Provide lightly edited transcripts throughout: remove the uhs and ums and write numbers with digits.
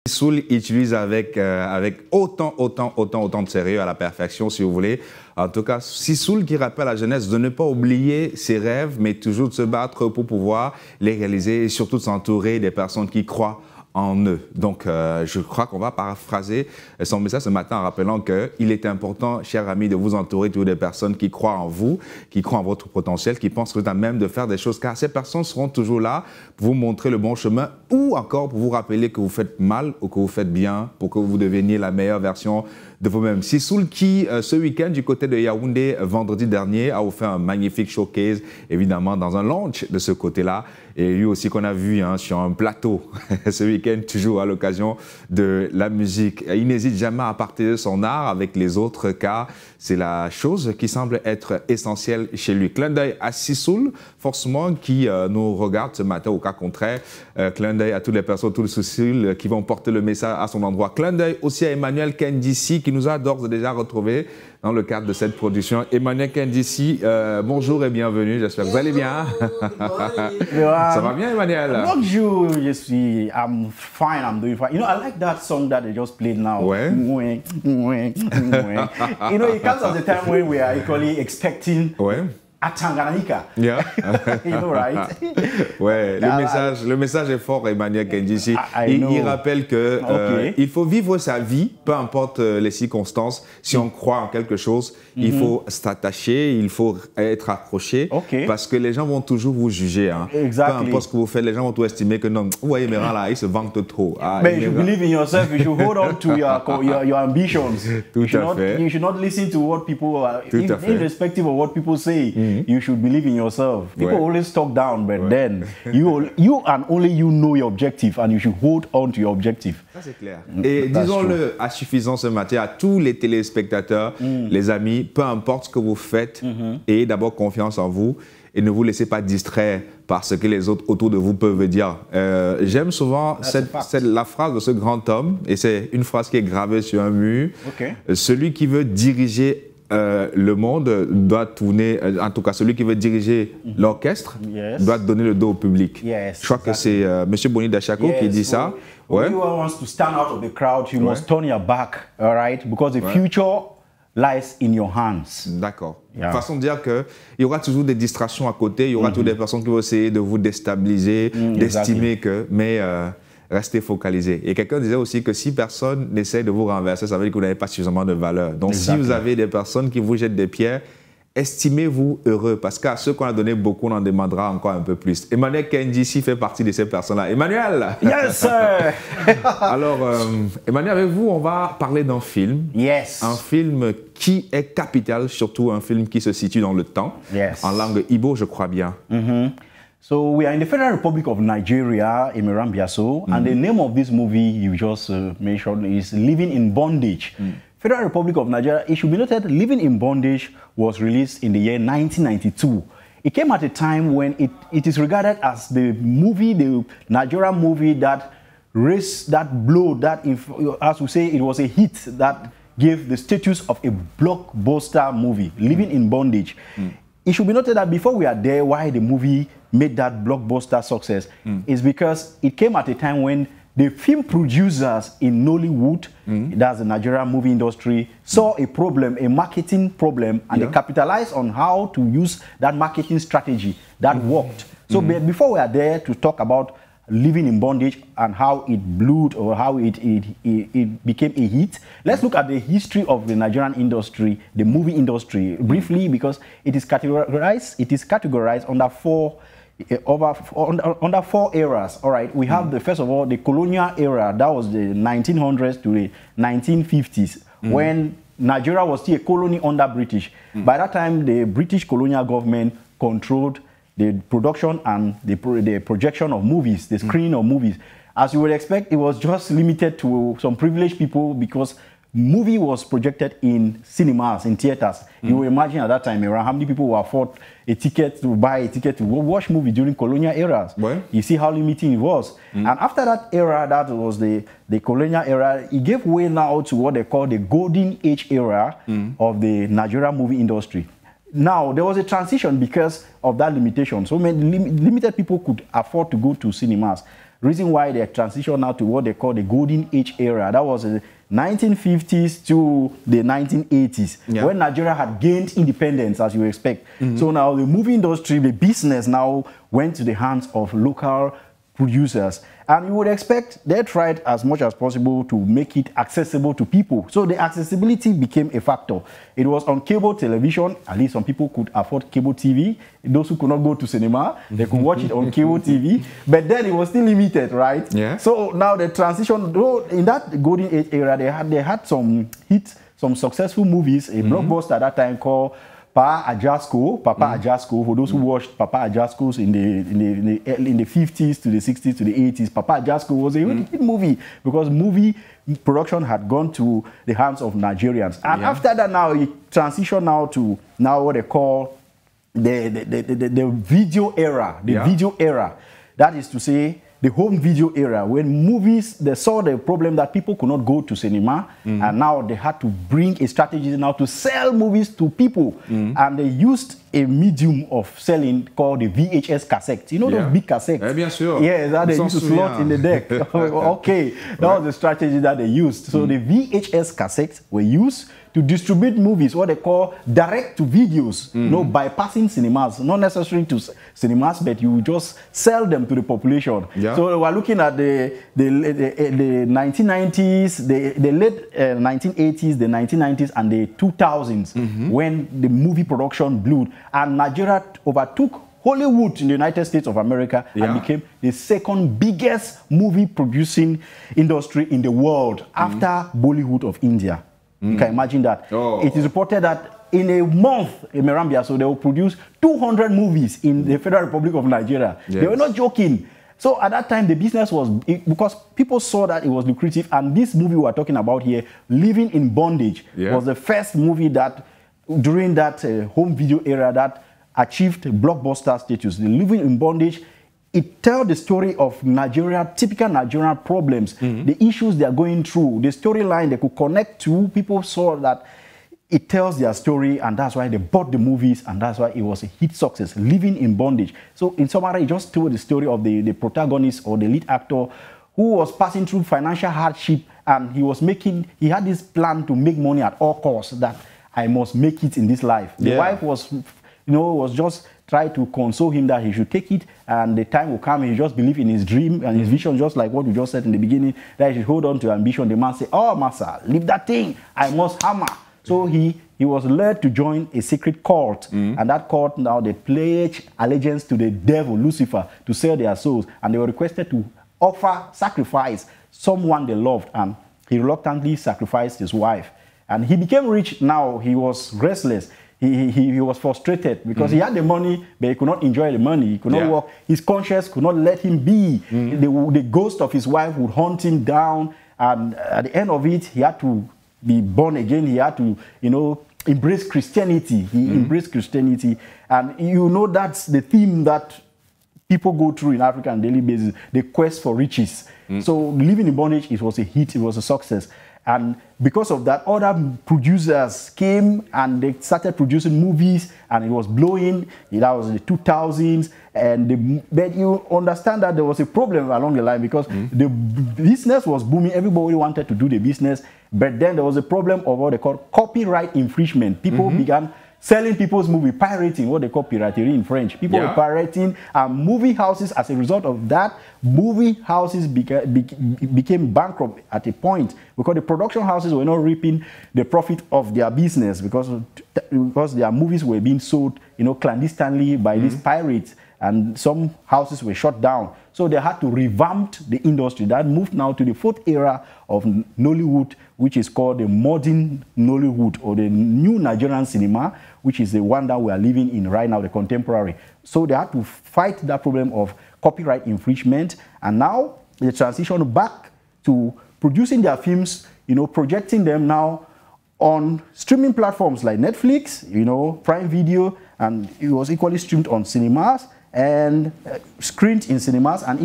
Soul utilise avec autant de sérieux à la perfection, si vous voulez. En tout cas, Soul qui rappelle à la jeunesse de ne pas oublier ses rêves, mais toujours de se battre pour pouvoir les réaliser et surtout de s'entourer des personnes qui croient en eux. Donc, je crois qu'on va paraphraser son message ce matin en rappelant qu'il est important, chers amis, de vous entourer toujours des personnes qui croient en vous, qui croient en votre potentiel, qui pensent que vous êtes à même de faire des choses, car ces personnes seront toujours là pour vous montrer le bon chemin ou encore pour vous rappeler que vous faites mal ou que vous faites bien pour que vous deveniez la meilleure version de vous-même. Soul qui, ce week-end, du côté de Yaoundé, vendredi dernier, a offert un magnifique showcase, évidemment, dans un lounge de ce côté-là. Et lui aussi qu'on a vu sur un plateau ce week-end, toujours à l'occasion de la musique. Il n'hésite jamais à partager son art avec les autres, car c'est la chose qui semble être essentielle chez lui. Clin d'œil à Soul, forcément, qui nous regarde ce matin, au cas contraire. Clin d'œil à toutes les personnes, tous les soucis qui vont porter le message à son endroit. Clin d'œil aussi à Emmanuel Kendici, qui nous a d'ores et déjà retrouvés dans le cadre de cette production. Emmanuel Kendici, bonjour et bienvenue, j'espère que vous allez bien. Ça va bien, Emmanuel? Bonjour, I'm fine, I'm doing fine. You know, I like that song that they just played now. Ouais. You know, it comes at the time when we are equally expecting ouais. a Tanganyika. Yeah. You know, right? Ouais, le message est fort, Emmanuel Kendici. Il rappelle que il faut vivre sa vie, peu importe les circonstances. Si on croit en quelque chose, il faut s'attacher, il faut être accroché, parce que les gens vont toujours vous juger. Hein. Exactly. Peu importe ce que vous faites, les gens vont tout estimer que non, ouais, mais là, il se vante trop. Ah, but you should believe in yourself. You should hold on to your ambitions. Tout à fait. You should not listen to what people, irrespective of what people say. You should believe in yourself. People always talk down, but then you and only you know your objective, and you should hold on to your objective. Ça, c'est clair. Et disons-le à suffisance ce matin à tous les téléspectateurs, les amis, peu importe ce que vous faites, ayez d'abord confiance en vous et ne vous laissez pas distraire par ce que les autres autour de vous peuvent dire. J'aime souvent la phrase de ce grand homme, et c'est une phrase qui est gravée sur un mur. Celui qui veut diriger le monde doit tourner, en tout cas celui qui veut diriger l'orchestre doit donner le dos au public. Je crois que c'est M. Boni Dachako qui dit ça. When you want to stand out of the crowd, you must turn your back, all right? Because the future lies in your hands. D'accord. Façon de dire qu'il y aura toujours des distractions à côté, il y aura toujours des personnes qui vont essayer de vous déstabiliser, d'estimer que... Mais restez focalisé. Et quelqu'un disait aussi que si personne n'essaie de vous renverser, ça veut dire que vous n'avez pas suffisamment de valeur. Donc si vous avez des personnes qui vous jettent des pierres, estimez-vous heureux, parce qu'à ceux qu'on a donné beaucoup, on en demandera encore un peu plus. Emmanuel Kendici fait partie de ces personnes-là. Emmanuel! Yes, sir! Alors, Emmanuel, avec vous, on va parler d'un film. Yes. Un film qui est capital, surtout un film qui se situe dans le temps. Yes. En langue Igbo, je crois bien. So we are in the Federal Republic of Nigeria, Imiram Biaso, and the name of this movie you just mentioned is Living in Bondage. Federal Republic of Nigeria, it should be noted, Living in Bondage was released in the year 1992. It came at a time when it is regarded as the movie, the Nigerian movie that raised that blow, that, as we say, it was a hit that gave the status of a blockbuster movie, Living in Bondage. It should be noted that before we are there, why the movie made that blockbuster success is because it came at a time when the film producers in Nollywood, that's the Nigerian movie industry, saw a problem, a marketing problem, and they capitalized on how to use that marketing strategy that worked. So before we are there to talk about Living in Bondage and how it blew or how it became a hit, let's look at the history of the Nigerian industry, the movie industry, briefly, because it is categorized under under four eras. All right, we have first of all the colonial era, that was the 1900s to the 1950s, when Nigeria was still a colony under British. By that time, the British colonial government controlled the production and the projection of movies, the screening of movies. As you would expect, it was just limited to some privileged people because movie was projected in cinemas, in theaters. You will imagine at that time around how many people will afford a ticket to buy a ticket to watch movie during colonial eras. You see how limiting it was. And after that era, that was the colonial era, it gave way now to what they call the golden age era of the Nigerian movie industry. Now, there was a transition because of that limitation. So many limited people could afford to go to cinemas. reason why they transitioned now to what they call the golden age era. That was the 1950s to the 1980s, when Nigeria had gained independence, as you expect. So now the movie industry, the business now went to the hands of local producers. And you would expect they tried as much as possible to make it accessible to people. So the accessibility became a factor. It was on cable television. At least some people could afford cable TV. Those who could not go to cinema, they could watch it on cable TV. But then it was still limited, right? Yeah. So now the transition, though in that golden age era, they had some hits, some successful movies, a blockbuster at that time called Papa Ajasco, for those who watched Papa Ajasco's in the 50s to the 60s to the 80s, Papa Ajasco was a really hit movie because movie production had gone to the hands of Nigerians. And after that now, it transitioned now to what they call the video era, video era. That is to say, the home video era, when movies, they saw the problem that people could not go to cinema, and now they had to bring a strategy now to sell movies to people. And they used a medium of selling called the VHS cassette. You know those big cassettes? Bien sûr. Yes, that they used to slot in the deck. Okay, that was the strategy that they used. So the VHS cassettes were used to distribute movies, what they call direct-to-videos, bypassing cinemas, not necessarily to cinemas, but you just sell them to the population. So we're looking at the 1990s, the late 1980s, the 1990s, and the 2000s, when the movie production blew, and Nigeria overtook Hollywood in the United States of America and became the second biggest movie producing industry in the world after Bollywood of India. You can imagine that. It is reported that in a month in Merambia, so they will produce 200 movies in the Federal Republic of Nigeria. They were not joking. So at that time, the business was, because people saw that it was lucrative, and this movie we are talking about here, Living in Bondage, was the first movie that, during that home video era, that achieved blockbuster status. The Living in Bondage, it tells the story of Nigeria, typical Nigerian problems, the issues they are going through, the storyline they could connect to. People saw that it tells their story, and that's why they bought the movies, and that's why it was a hit success, Living in Bondage. So in summary, it just told the story of the protagonist or the lead actor who was passing through financial hardship, and he had this plan to make money at all costs, that I must make it in this life. The wife was, was just trying to console him that he should take it, and the time will come, he just believe in his dream and his vision, just like what we just said in the beginning, that he should hold on to ambition. The man said, "Oh, master, leave that thing, I must hammer." So he was led to join a secret cult, and that cult now, they pledge allegiance to the devil, Lucifer, to sell their souls, and they were requested to sacrifice someone they loved, and he reluctantly sacrificed his wife. And he became rich. Now he was restless. He was frustrated because he had the money, but he could not enjoy the money. He could not work. His conscience could not let him be. The ghost of his wife would haunt him down, and at the end of it, he had to be born again. He had to, embrace Christianity. He embraced Christianity, and that's the theme that people go through in Africa on a daily basis, the quest for riches. So Living in Bondage, it was a hit, it was a success. And because of that, other producers came and they started producing movies, and it was blowing. That was in the 2000s. But you understand that there was a problem along the line, because the business was booming. Everybody wanted to do the business. But then there was a problem of what they call copyright infringement. People began selling people's movie, pirating, what they call piraterie in French. People were pirating, and movie houses, as a result of that, movie houses became bankrupt at a point, because the production houses were not reaping the profit of their business, because their movies were being sold, clandestinely by these pirates, and some houses were shut down. So they had to revamp the industry. That moved now to the fourth era of Nollywood, which is called the modern Nollywood, or the new Nigerian cinema, which is the one that we are living in right now, the contemporary. So they had to fight that problem of copyright infringement, and now they transition back to producing their films, projecting them now on streaming platforms like Netflix, Prime Video, and it was equally streamed on cinemas and screened in cinemas, and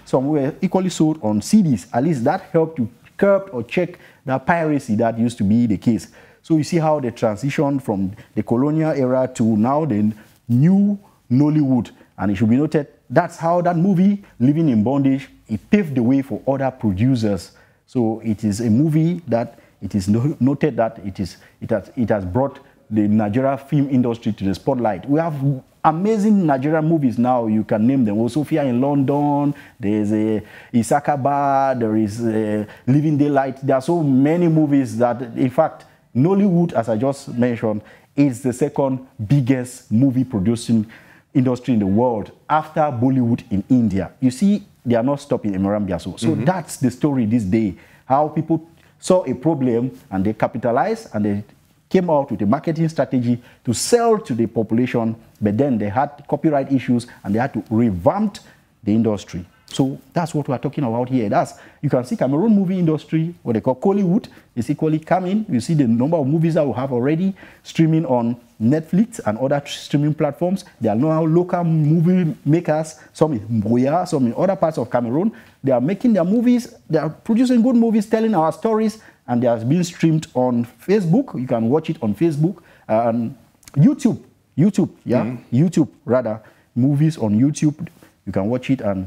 some were equally sold on CDs. At least that helped to curb or check the piracy that used to be the case. So you see how they transition from the colonial era to now the new Nollywood. And it should be noted, that's how that movie, Living in Bondage, it paved the way for other producers. So it is a movie that it is noted that it has brought the Nigeria film industry to the spotlight. We have amazing Nigerian movies now. You can name them. Sophia in London. There's Isakaba. There is Living Daylight. There are so many movies that, in fact, Nollywood, as I just mentioned, is the second biggest movie producing industry in the world after Bollywood in India. You see, they are not stopping in Biaso. So that's the story this day. How people saw a problem and they capitalized and they came out with a marketing strategy to sell to the population, but then they had copyright issues and they had to revamp the industry. So that's what we're talking about here. You can see Cameroon movie industry, what they call Kollywood, is equally coming. You see the number of movies that we have already streaming on Netflix and other streaming platforms. There are now local movie makers, some in Mboya, some in other parts of Cameroon. They are making their movies, they are producing good movies, telling our stories, and they are being streamed on Facebook. You can watch it on Facebook. YouTube, YouTube rather, movies on YouTube. You can watch it and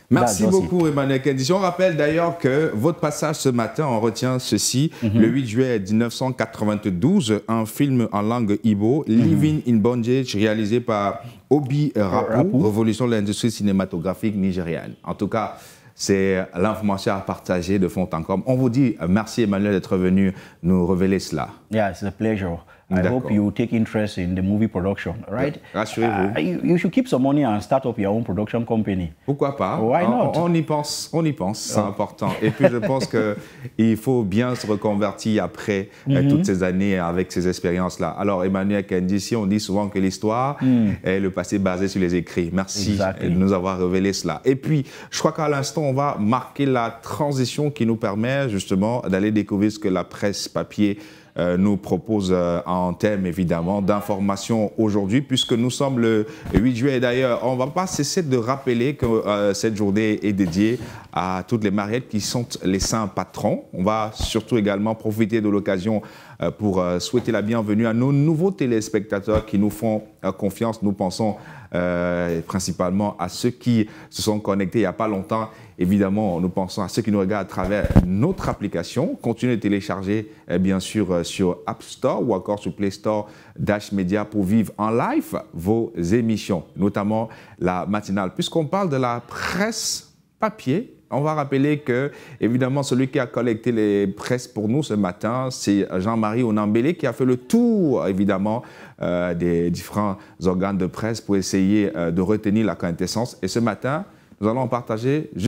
merci beaucoup, Emmanuel Kendi. On rappelle d'ailleurs que votre passage ce matin, on retient ceci, le 8 juillet 1992, un film en langue Igbo, Living in Bondage, réalisé par Obi Rapu, révolution de l'industrie cinématographique nigériane. En tout cas, c'est l'information à partager de fond en comble. On vous dit merci, Emmanuel, d'être venu nous révéler cela. Yeah, it's a pleasure. I hope you take interest in the movie production, right? Rassurez-vous. You should keep some money and start up your own production company. Pourquoi pas? Why not? On y pense, c'est important. Et puis je pense qu'il faut bien se reconvertir après toutes ces années avec ces expériences-là. Alors Emmanuel Kendi, si on dit souvent que l'histoire est le passé basé sur les écrits. Merci de nous avoir révélé cela. Et puis, je crois qu'à l'instant, on va marquer la transition qui nous permet justement d'aller découvrir ce que la presse papier nous propose en thème évidemment d'information aujourd'hui, puisque nous sommes le 8 juillet. D'ailleurs, on ne va pas cesser de rappeler que cette journée est dédiée à toutes les mariettes qui sont les saints patrons. On va surtout également profiter de l'occasion pour souhaiter la bienvenue à nos nouveaux téléspectateurs qui nous font confiance. Nous pensons principalement à ceux qui se sont connectés il n'y a pas longtemps. Évidemment, nous pensons à ceux qui nous regardent à travers notre application. Continuez de télécharger, bien sûr, sur App Store ou encore sur Play Store Dash Media pour vivre en live vos émissions, notamment la matinale. Puisqu'on parle de la presse papier, on va rappeler que, évidemment, celui qui a collecté les presses pour nous ce matin, c'est Jean-Marie Onambélé qui a fait le tour, évidemment, des différents organes de presse pour essayer de retenir la quintessence. Et ce matin, nous allons partager